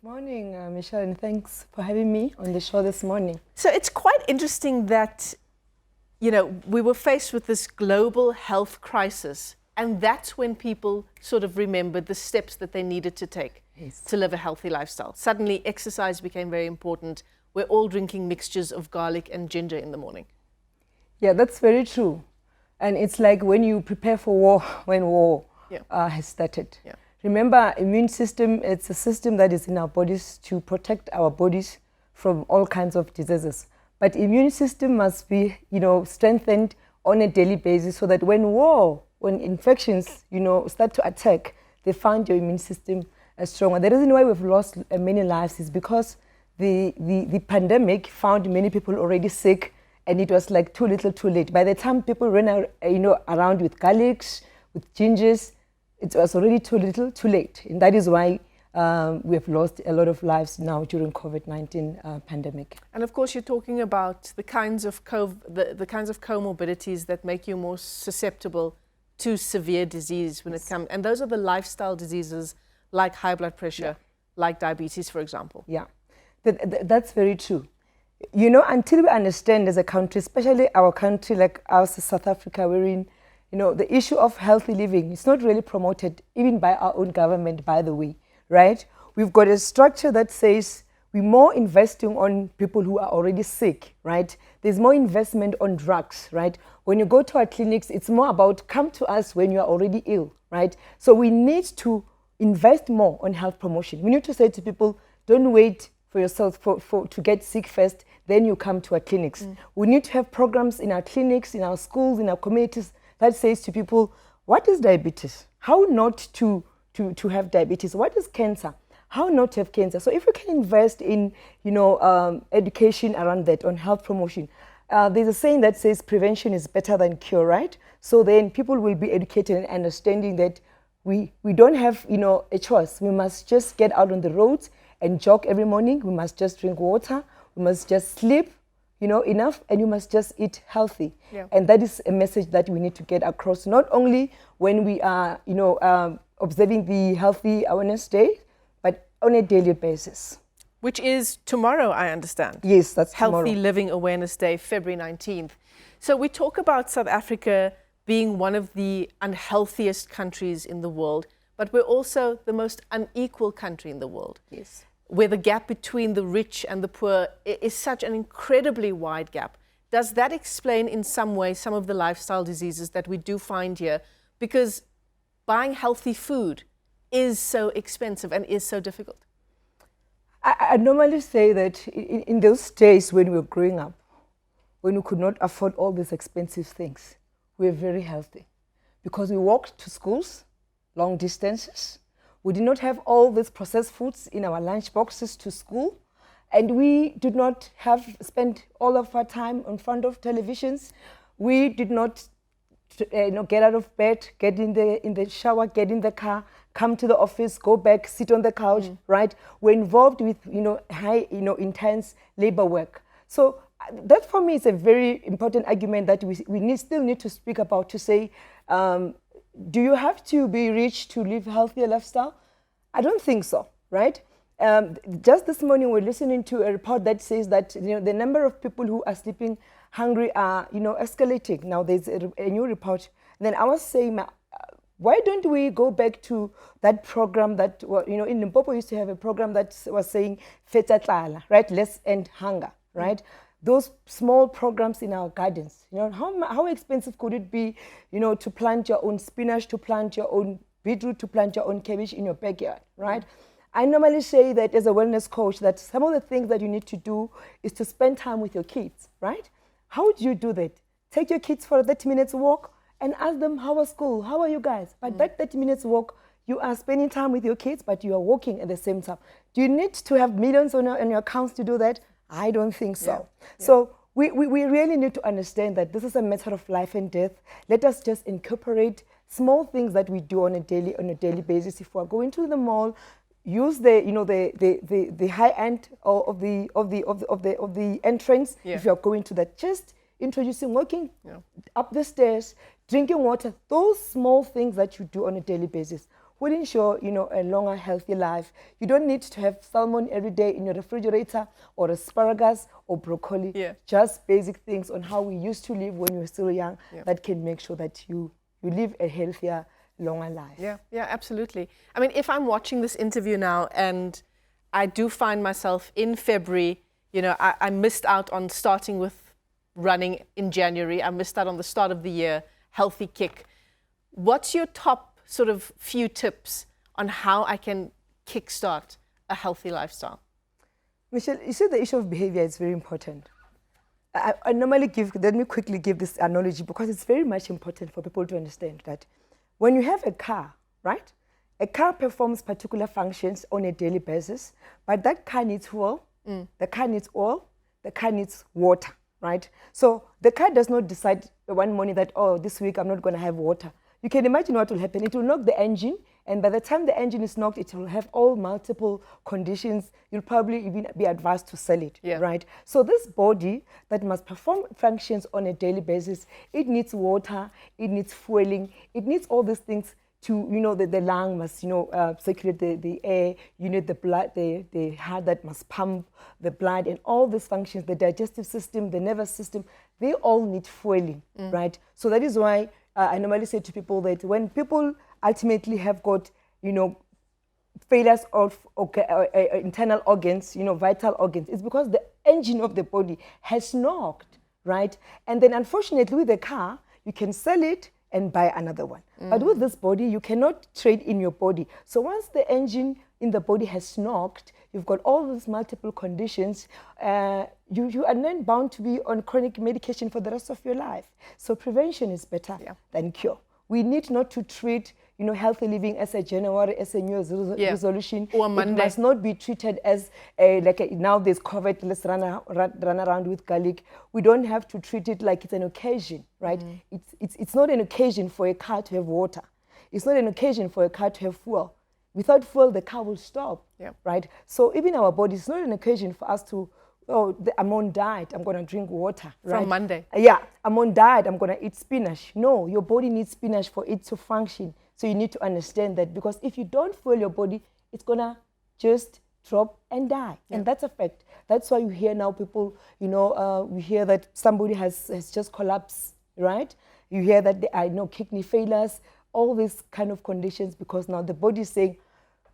Morning, Michelle, and thanks for having me on the show this morning. So it's quite interesting that, we were faced with this global health crisis, and that's when people sort of remembered the steps that they needed to take to live a healthy lifestyle. Suddenly, exercise became very important. We're all drinking mixtures of garlic and ginger in the morning. Yeah, that's very true. And it's like when you prepare for war, when war has started. Yeah. Remember, immune system, it's a system that is in our bodies to protect our bodies from all kinds of diseases. But immune system must be, strengthened on a daily basis so that when infections, start to attack, they find your immune system stronger. The reason why we've lost many lives is because the pandemic found many people already sick, and it was like too little, too late. By the time people ran around with garlics, with gingers, it was already too little, too late. And that is why we have lost a lot of lives now during COVID-19 pandemic. And of course, you're talking about the kinds of the kinds of comorbidities that make you more susceptible to severe disease when it comes. And those are the lifestyle diseases like high blood pressure, like diabetes, for example. Yeah, that's very true. Until we understand as a country, especially our country like ours, South Africa, we're in, the issue of healthy living is not really promoted even by our own government, by the way, right? We've got a structure that says we're more investing on people who are already sick, right? There's more investment on drugs, right? When you go to our clinics, it's more about come to us when you are already ill, right? So we need to invest more on health promotion. We need to say to people, don't wait for yourself to get sick first, then you come to our clinics. We need to have programs in our clinics, in our schools, in our communities that says to people, what is diabetes? How not to have diabetes? What is cancer? How not to have cancer? So if we can invest in, education around that, on health promotion, there's a saying that says prevention is better than cure, right? So then people will be educated and understanding that we don't have, a choice. We must just get out on the roads and jog every morning. We must just drink water. We must just sleep, enough, and you must just eat healthy. Yeah. And that is a message that we need to get across, not only when we are, observing the Healthy Awareness Day, but on a daily basis. Which is tomorrow, I understand. Yes, that's tomorrow. Healthy Living Awareness Day, February 19th. So we talk about South Africa being one of the unhealthiest countries in the world, but we're also the most unequal country in the world. Yes. Where the gap between the rich and the poor is such an incredibly wide gap. Does that explain in some way some of the lifestyle diseases that we do find here? Because buying healthy food is so expensive and is so difficult. I normally say that in those days when we were growing up, when we could not afford all these expensive things, we were very healthy because we walked to schools, long distances. We did not have all these processed foods in our lunch boxes to school, and we did not have spent all of our time in front of televisions. We did not, get out of bed, get in the shower, get in the car, come to the office, go back, sit on the couch, right? We're involved with high, intense labor work. So that for me is a very important argument that we still need to speak about, to say, do you have to be rich to live a healthier lifestyle? I don't think so, right? Just this morning, we're listening to a report that says that the number of people who are sleeping hungry are escalating. Now there's a new report. And then I was saying, why don't we go back to that program that in Limpopo used to have a program that was saying Feta Tlala, right? Let's end hunger, right? Those small programs in our gardens, how expensive could it be, to plant your own spinach, to plant your own beetroot, to plant your own cabbage in your backyard, right? I normally say that as a wellness coach, that some of the things that you need to do is to spend time with your kids, right? How would you do that? Take your kids for a 30 minutes walk and ask them, how was school? How are you guys? But that 30 minutes walk, you are spending time with your kids, but you are walking at the same time. Do you need to have millions on your accounts to do that? I don't think so. Yeah. So we really need to understand that this is a matter of life and death. Let us just incorporate small things that we do on a daily basis. If we're going to the mall, use the high end of the entrance. If you're going to that, just introducing walking up the stairs, drinking water. Those small things that you do on a daily basis will ensure, a longer, healthy life. You don't need to have salmon every day in your refrigerator, or asparagus or broccoli. Yeah. Just basic things on how we used to live when we were still young that can make sure that you live a healthier, longer life. Yeah, absolutely. I mean, if I'm watching this interview now and I do find myself in February, I missed out on starting with running in January. I missed out on the start of the year, healthy kick. What's your top sort of few tips on how I can kickstart a healthy lifestyle? Michelle, you see, the issue of behavior is very important. I normally let me quickly give this analogy because it's very much important for people to understand that when you have a car, right? A car performs particular functions on a daily basis, but that car needs fuel, the car needs oil, the car needs water, right? So the car does not decide one morning that, this week I'm not going to have water. You can imagine what will happen. It will knock the engine, and by the time the engine is knocked, it will have all multiple conditions. You'll probably even be advised to sell it, right? So this body that must perform functions on a daily basis, it needs water, it needs fueling, it needs all these things to, the lung must, circulate the air, you need the blood, the heart that must pump the blood, and all these functions, the digestive system, the nervous system, they all need fueling, right? So that is why I normally say to people that when people ultimately have got, failures of internal organs, vital organs, it's because the engine of the body has knocked, right? And then unfortunately with the car, you can sell it and buy another one. But with this body, you cannot trade in your body. So once the engine in the body has knocked, you've got all these multiple conditions, you are then bound to be on chronic medication for the rest of your life. So prevention is better than cure. We need not to treat, healthy living as a January, as a New Year's resolution. Or a Monday. It must not be treated as now there's COVID, let's run around with garlic. We don't have to treat it like it's an occasion, right? It's not an occasion for a car to have water. It's not an occasion for a car to have fuel. Without fuel, the car will stop, right? So even our body, it's not an occasion for us to, I'm on diet, I'm going to drink water, right? From Monday. Yeah, I'm on diet, I'm going to eat spinach. No, your body needs spinach for it to function. So you need to understand that, because if you don't fuel your body, it's going to just drop and die. And that's a fact. That's why you hear now people, we hear that somebody has just collapsed, right? You hear that there are kidney failures, all these kind of conditions, because now the body is saying,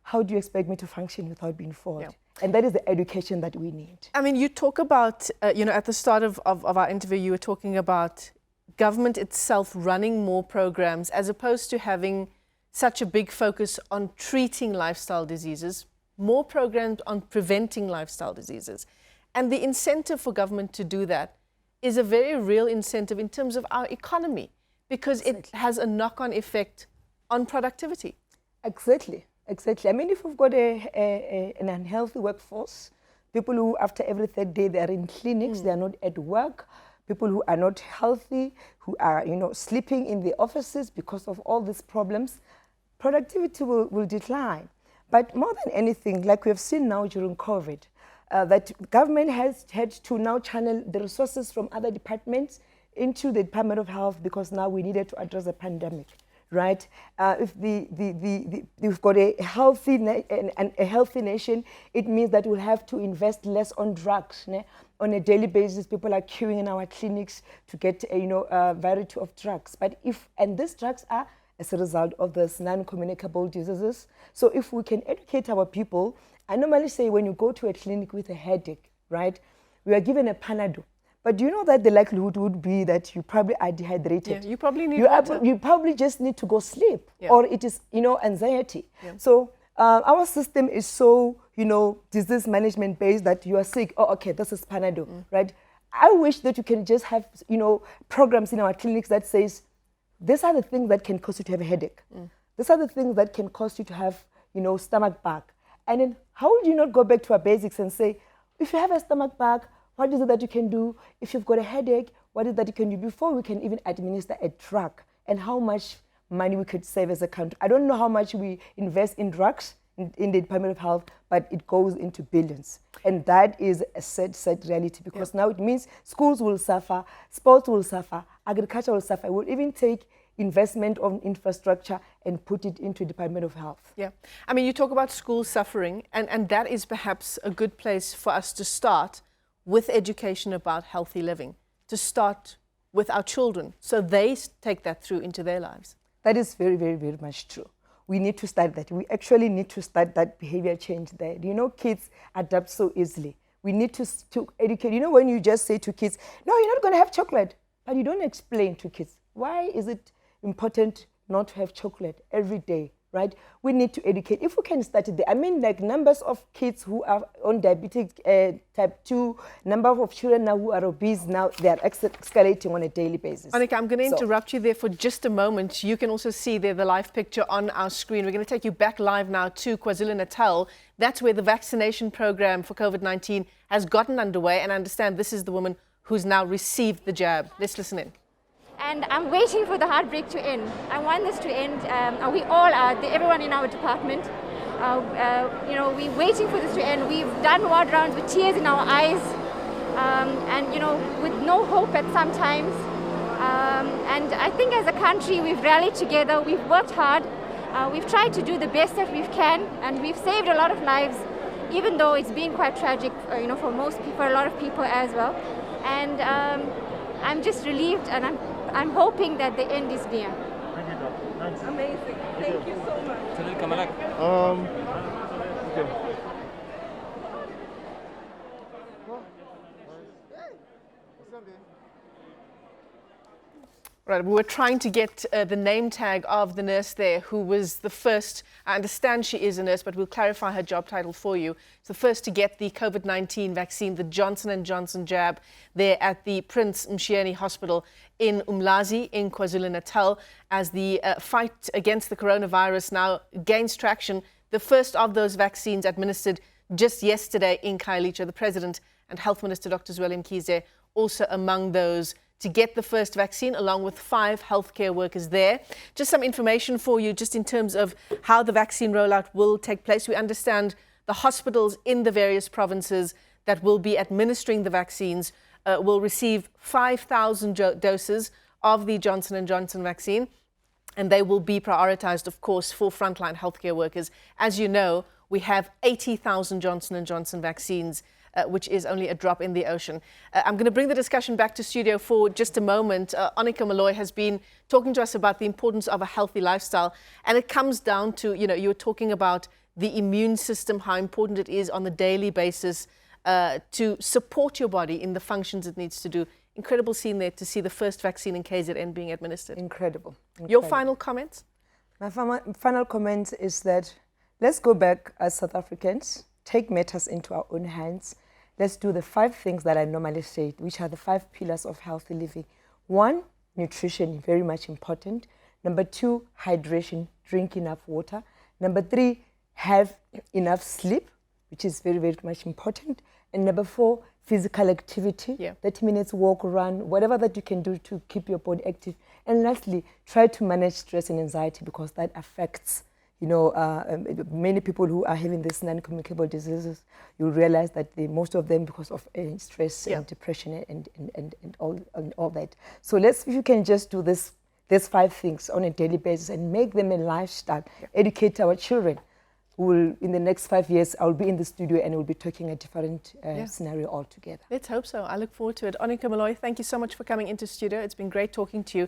how do you expect me to function without being fueled? And that is the education that we need. I mean, you talk about, at the start of our interview, you were talking about government itself running more programs as opposed to having such a big focus on treating lifestyle diseases, more programs on preventing lifestyle diseases. And the incentive for government to do that is a very real incentive in terms of our economy, because it has a knock-on effect on productivity. Exactly. I mean, if we've got an unhealthy workforce, people who after every third day they are in clinics, they are not at work, people who are not healthy, who are sleeping in the offices because of all these problems, productivity will decline. But more than anything, like we have seen now during COVID, that government has had to now channel the resources from other departments into the Department of Health, because now we needed to address the pandemic, right? If we've got a healthy nation, it means that we'll have to invest less on drugs. On a daily basis, people are queuing in our clinics to get a variety of drugs. And these drugs are as a result of these non-communicable diseases. So if we can educate our people, I normally say when you go to a clinic with a headache, right, we are given a Panadol. But do you know that the likelihood would be that you probably are dehydrated? Yeah, you probably need water. You probably just need to go sleep, or it is, anxiety. So our system is so, disease management based that you are sick. Oh, okay, this is Panadol, right? I wish that you can just have, programs in our clinics that says, these are the things that can cause you to have a headache. These are the things that can cause you to have, stomach bug. And then how would you not go back to our basics and say, if you have a stomach bug, what is it that you can do? If you've got a headache, what is it that you can do before we can even administer a drug? And how much money we could save as a country. I don't know how much we invest in drugs in the Department of Health, but it goes into billions. And that is a sad reality, because now it means schools will suffer, sports will suffer, agriculture will suffer. It will even take, investment on infrastructure and put it into Department of Health. Yeah. I mean, you talk about schools suffering, and that is perhaps a good place for us to start with education about healthy living, to start with our children so they take that through into their lives. That is very, very, very much true. We need to start that. We actually need to start that behavior change there. You know, kids adapt so easily. We need to educate. You know, when you just say to kids, no, you're not going to have chocolate, but you don't explain to kids, why is it important not to have chocolate every day, right? We need to educate. If we can start it there, I mean, like numbers of kids who are on diabetic type 2, number of children now who are obese now, they are escalating on a daily basis. Onicca, I'm going to interrupt you there for just a moment. You can also see there the live picture on our screen. We're going to take you back live now to KwaZulu-Natal. That's where the vaccination program for COVID-19 has gotten underway. And I understand this is the woman who's now received the jab. Let's listen in. And I'm waiting for the heartbreak to end. I want this to end. We all are, everyone in our department. You know, we're waiting for this to end. We've done ward rounds with tears in our eyes, and you know, with no hope at some times. And I think as a country, we've rallied together. We've worked hard. We've tried to do the best that we can, and we've saved a lot of lives, even though it's been quite tragic, you know, for most people, a lot of people as well. And I'm just relieved, and I'm hoping that the end is near. Thank you, Doc. Thanks. Amazing. Thank you so much. Okay. Right, we were trying to get the name tag of the nurse there who was the first. I understand she is a nurse, but we'll clarify her job title for you. It's the first to get the COVID-19 vaccine, the Johnson & Johnson jab, there at the Prince Mshiyeni Hospital in Umlazi in KwaZulu-Natal as the fight against the coronavirus now gains traction. The first of those vaccines administered just yesterday in Khayelitsha. The President and Health Minister, Dr. Zweli Mkhize, also among those to get the first vaccine, along with 5 healthcare workers there. Just some information for you, just in terms of how the vaccine rollout will take place. We understand the hospitals in the various provinces that will be administering the vaccines will receive 5,000 doses of the Johnson & Johnson vaccine, and they will be prioritized, of course, for frontline healthcare workers. As you know, we have 80,000 Johnson & Johnson vaccines, which is only a drop in the ocean. I'm going to bring the discussion back to studio for just a moment. Onicca Moloi has been talking to us about the importance of a healthy lifestyle. And it comes down to, you know, you were talking about the immune system, how important it is on the daily basis to support your body in the functions it needs to do. Incredible scene there to see the first vaccine in KZN being administered. Incredible. Your final comments? My final comment is that let's go back as South Africans, take matters into our own hands. Let's do the 5 things that I normally say, which are the 5 pillars of healthy living. 1, nutrition, very much important. Number 2, hydration, drink enough water. Number 3, have enough sleep, which is very, very much important. And number 4, physical activity, 30 minutes walk, run, whatever that you can do to keep your body active. And lastly, try to manage stress and anxiety, because that affects, you know, many people who are having these non-communicable diseases. You realize that most of them because of stress and depression and all that. So if you can just do these 5 things on a daily basis and make them a lifestyle, educate our children. Will, in the next 5 years, I'll be in the studio and we'll be talking a different scenario altogether. Let's hope so. I look forward to it. Onicca Moloi, thank you so much for coming into studio. It's been great talking to you.